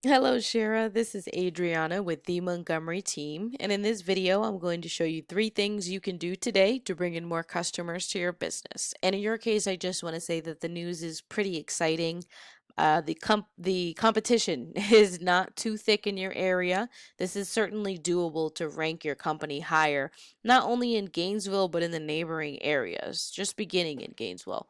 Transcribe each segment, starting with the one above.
Hello, Shara. This is Adriana with the Montgomery team. And in this video, I'm going to show you 3 things you can do today to bring in more customers to your business. And in your case, I just want to say that the news is pretty exciting. The competition is not too thick in your area. This is certainly doable to rank your company higher, not only in Gainesville, but in the neighboring areas, just beginning in Gainesville.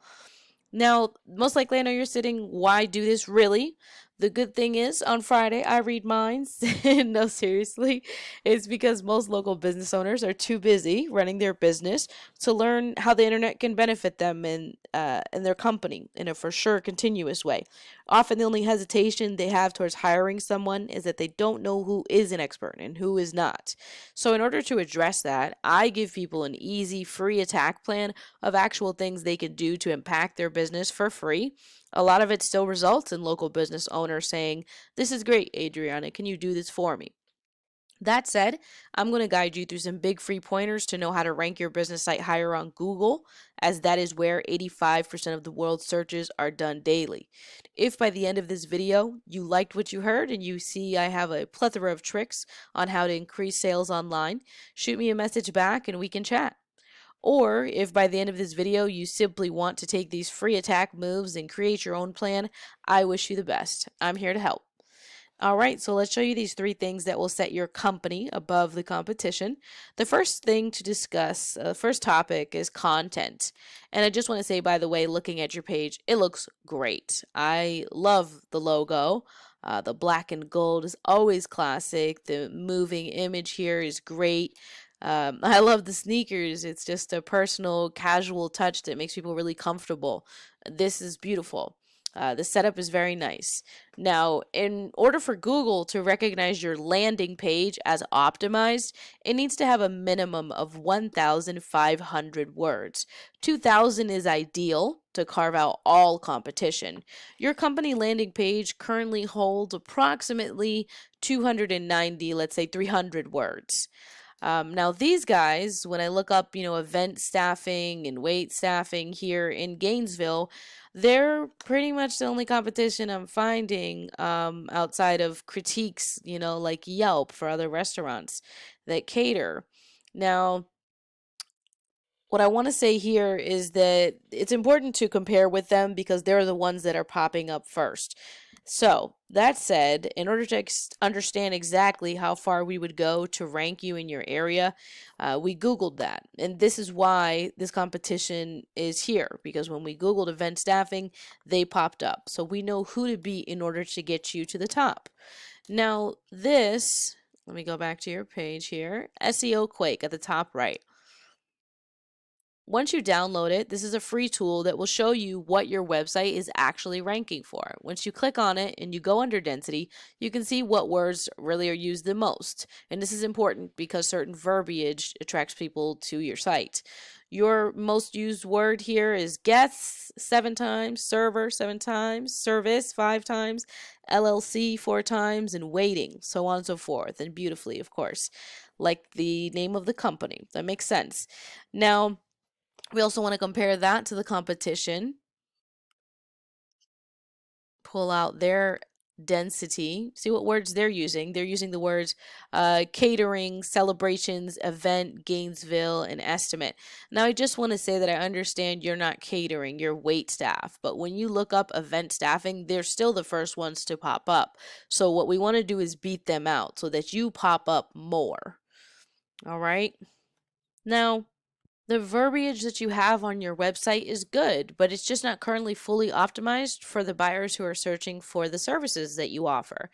Now, most likely I know you're sitting, why do this really? The good thing is, on Friday, I read minds. No, seriously. It's because most local business owners are too busy running their business to learn how the internet can benefit them and their company in a for sure continuous way. Often, the only hesitation they have towards hiring someone is that they don't know who is an expert and who is not. So, in order to address that, I give people an easy, free attack plan of actual things they can do to impact their business for free. A lot of it still results in local business owners saying, "This is great, Adriana. Can you do this for me?" That said, I'm going to guide you through some big free pointers to know how to rank your business site higher on Google, as that is where 85% of the world's searches are done daily. If by the end of this video you liked what you heard and you see I have a plethora of tricks on how to increase sales online, shoot me a message back and we can chat. Or if by the end of this video you simply want to take these free attack moves and create your own plan, I wish you the best. I'm here to help. All right, so let's show you these 3 things that will set your company above the competition. The first thing to discuss, first topic is content. And I just want to say, by the way, looking at your page, it looks great. I love the logo. The black and gold is always classic. The moving image here is great. I love the sneakers. It's just a personal, casual touch that makes people really comfortable. This is beautiful. The setup is very nice. Now, in order for Google to recognize your landing page as optimized, it needs to have a minimum of 1,500 words. 2,000 is ideal to carve out all competition. Your company landing page currently holds approximately 290, let's say 300 words. Now, these guys, when I look up, event staffing and wait staffing here in Gainesville, they're pretty much the only competition I'm finding outside of critiques, like Yelp for other restaurants that cater. Now, what I want to say here is that it's important to compare with them because they're the ones that are popping up first. So, that said, in order to understand exactly how far we would go to rank you in your area, we Googled that. And this is why this competition is here, because when we Googled event staffing, they popped up. So, we know who to beat in order to get you to the top. Now, let me go back to your page here, SEO Quake at the top right. Once you download it, this is a free tool that will show you what your website is actually ranking for. Once you click on it and you go under density, you can see what words really are used the most. And this is important because certain verbiage attracts people to your site. Your most used word here is guests 7 times, server 7 times, service 5 times, LLC 4 times, and waiting, so on and so forth. And beautifully, of course, like the name of the company. That makes sense. Now, we also want to compare that to the competition. Pull out their density. See what words they're using. They're using the words catering, celebrations, event, Gainesville, and estimate. Now, I just want to say that I understand you're not catering, you're wait staff. But when you look up event staffing, they're still the first ones to pop up. So what we want to do is beat them out so that you pop up more. All right. Now, the verbiage that you have on your website is good, but it's just not currently fully optimized for the buyers who are searching for the services that you offer.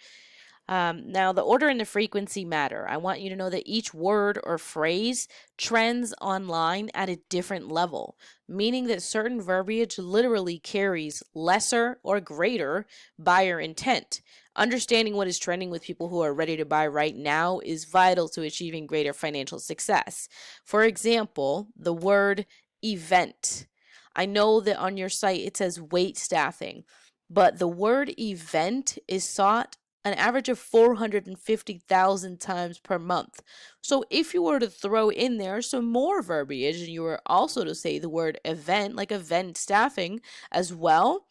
Now, the order and the frequency matter. I want you to know that each word or phrase trends online at a different level, meaning that certain verbiage literally carries lesser or greater buyer intent. Understanding what is trending with people who are ready to buy right now is vital to achieving greater financial success. For example, the word event. I know that on your site it says wait staffing, but the word event is sought an average of 450,000 times per month. So if you were to throw in there some more verbiage and you were also to say the word event, like event staffing as well,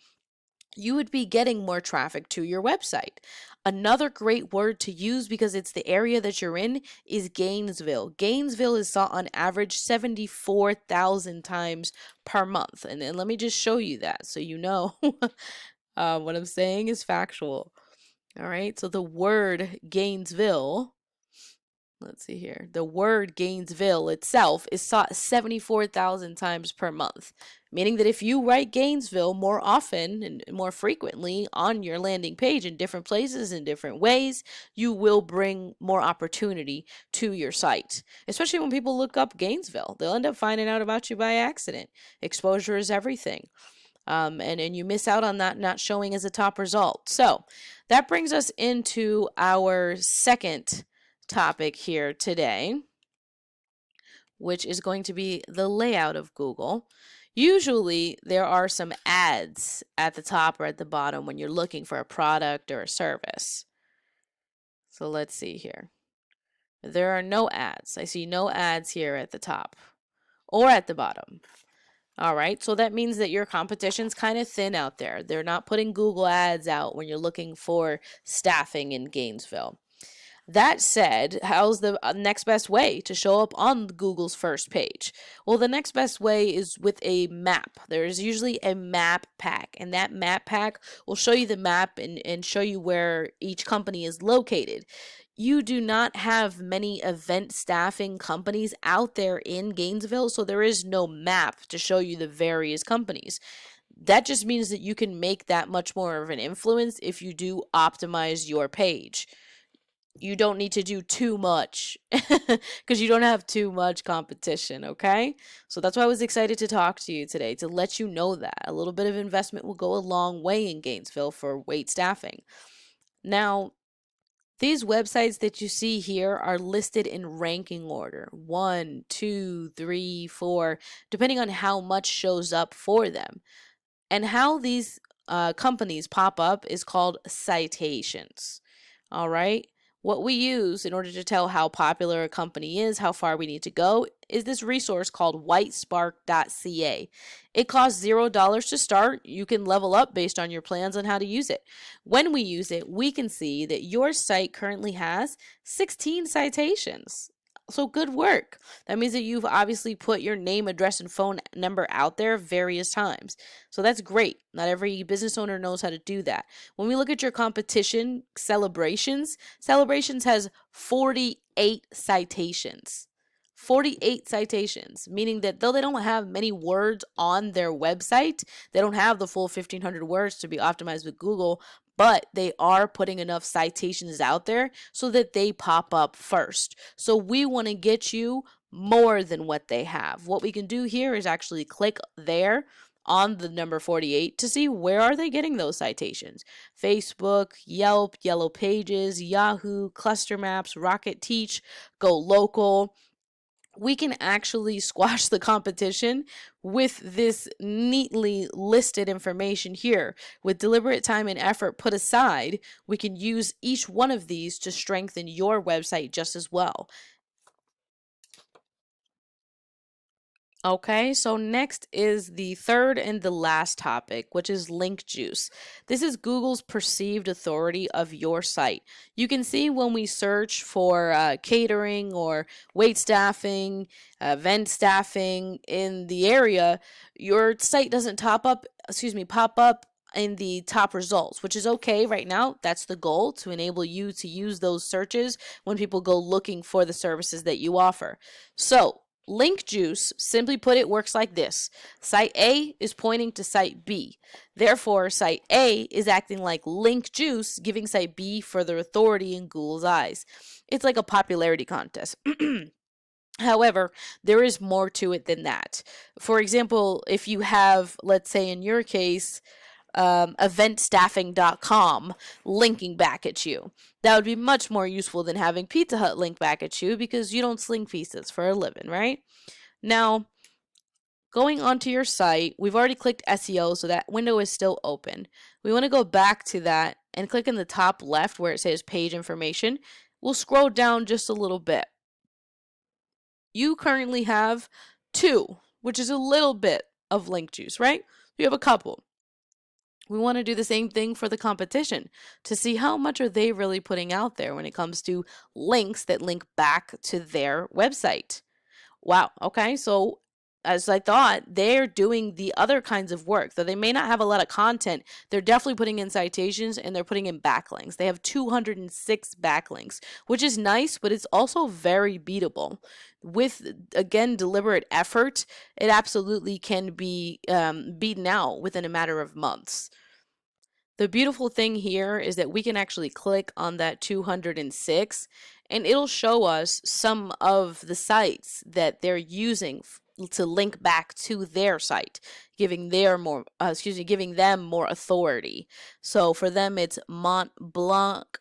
you would be getting more traffic to your website. Another great word to use because it's the area that you're in is Gainesville. Gainesville is sought on average 74,000 times per month. And then let me just show you that so you know what I'm saying is factual. All right, so the word Gainesville, let's see here. The word Gainesville itself is sought 74,000 times per month, meaning that if you write Gainesville more often and more frequently on your landing page in different places in different ways, you will bring more opportunity to your site. Especially when people look up Gainesville, they'll end up finding out about you by accident. Exposure is everything. And you miss out on that not showing as a top result. So that brings us into our second topic here today, which is going to be the layout of Google. Usually there are some ads at the top or at the bottom when you're looking for a product or a service. So let's see here. There are no ads. I see no ads here at the top or at the bottom. All right, so that means that your competition's kind of thin out there. They're not putting Google ads out when you're looking for staffing in Gainesville. That said, how's the next best way to show up on Google's first page? Well, the next best way is with a map. There's usually a map pack, and that map pack will show you the map and show you where each company is located. You do not have many event staffing companies out there in Gainesville, so there is no map to show you the various companies. That just means that you can make that much more of an influence if you do optimize your page. You don't need to do too much because you don't have too much competition, okay? So that's why I was excited to talk to you today, to let you know that a little bit of investment will go a long way in Gainesville for wait staffing. Now, these websites that you see here are listed in ranking order 1, 2, 3, 4, depending on how much shows up for them. And how these companies pop up is called citations. All right. What we use in order to tell how popular a company is, how far we need to go, is this resource called whitespark.ca. It costs $0 to start. You can level up based on your plans on how to use it. When we use it, we can see that your site currently has 16 citations. So good work. That means that you've obviously put your name, address, and phone number out there various times. So that's great. Not every business owner knows how to do that. When we look at your competition, Celebrations has 48 citations. 48 citations, meaning that though they don't have many words on their website, they don't have the full 1,500 words to be optimized with Google, but they are putting enough citations out there so that they pop up first. So we want to get you more than what they have. What we can do here is actually click there on the number 48 to see where are they getting those citations. Facebook, Yelp, Yellow Pages, Yahoo, Cluster Maps, Rocket Teach, Go Local. We can actually squash the competition with this neatly listed information here. With deliberate time and effort put aside, we can use each one of these to strengthen your website just as well. Okay, so next is the third and the last topic, which is link juice. This is Google's perceived authority of your site. You can see when we search for catering or wait staffing, event staffing in the area, your site doesn't pop up in the top results, which is okay right now. That's the goal, to enable you to use those searches when people go looking for the services that you offer. So, link juice, simply put, it works like this. Site A is pointing to site B. Therefore, site A is acting like link juice, giving site B further authority in Google's eyes. It's like a popularity contest. However, there is more to it than that. For example, if you have, let's say in your case, eventstaffing.com linking back at you. That would be much more useful than having Pizza Hut link back at you because you don't sling pizzas for a living, right? Now, going onto your site, we've already clicked SEO, so that window is still open. We want to go back to that and click in the top left where it says page information. We'll scroll down just a little bit. You currently have 2, which is a little bit of link juice, right? You have a couple. We want to do the same thing for the competition to see how much are they really putting out there when it comes to links that link back to their website. Wow. Okay. So, as I thought, they're doing the other kinds of work. Though they may not have a lot of content, they're definitely putting in citations and they're putting in backlinks. They have 206 backlinks, which is nice, but it's also very beatable. With, again, deliberate effort, it absolutely can be beaten out within a matter of months. The beautiful thing here is that we can actually click on that 206 and it'll show us some of the sites that they're using to link back to their site, giving giving them more authority. So for them it's Mont Blanc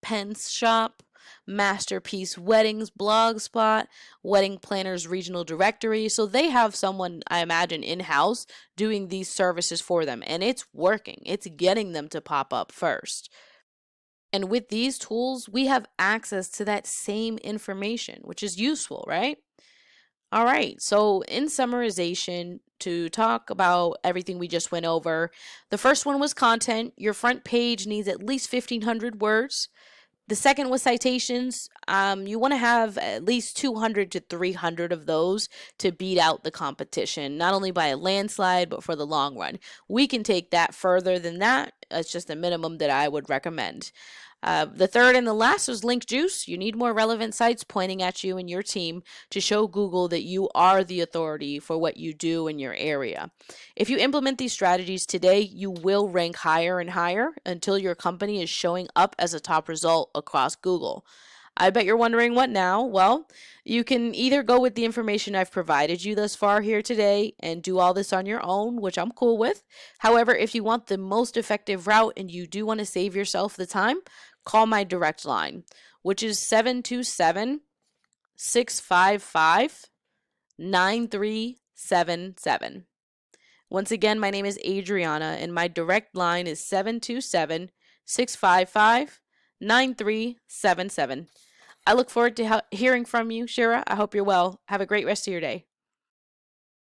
Pence Shop, Masterpiece Weddings Blogspot, Wedding Planners Regional Directory. So they have someone, I imagine, in-house doing these services for them, and it's working. It's getting them to pop up first. And with these tools, we have access to that same information, which is useful, right? All right, so in summarization, to talk about everything we just went over, the first one was content. Your front page needs at least 1,500 words. The second was citations. You want to have at least 200 to 300 of those to beat out the competition, not only by a landslide, but for the long run. We can take that further than that. It's just a minimum that I would recommend. The third and the last was link juice. You need more relevant sites pointing at you and your team to show Google that you are the authority for what you do in your area. If you implement these strategies today, you will rank higher and higher until your company is showing up as a top result across Google. I bet you're wondering what now? Well, you can either go with the information I've provided you thus far here today and do all this on your own, which I'm cool with. However, if you want the most effective route and you do want to save yourself the time, call my direct line, which is 727-655-9377. Once again, my name is Adriana, and my direct line is 727-655-9377. I look forward to hearing from you, Shira. I hope you're well. Have a great rest of your day.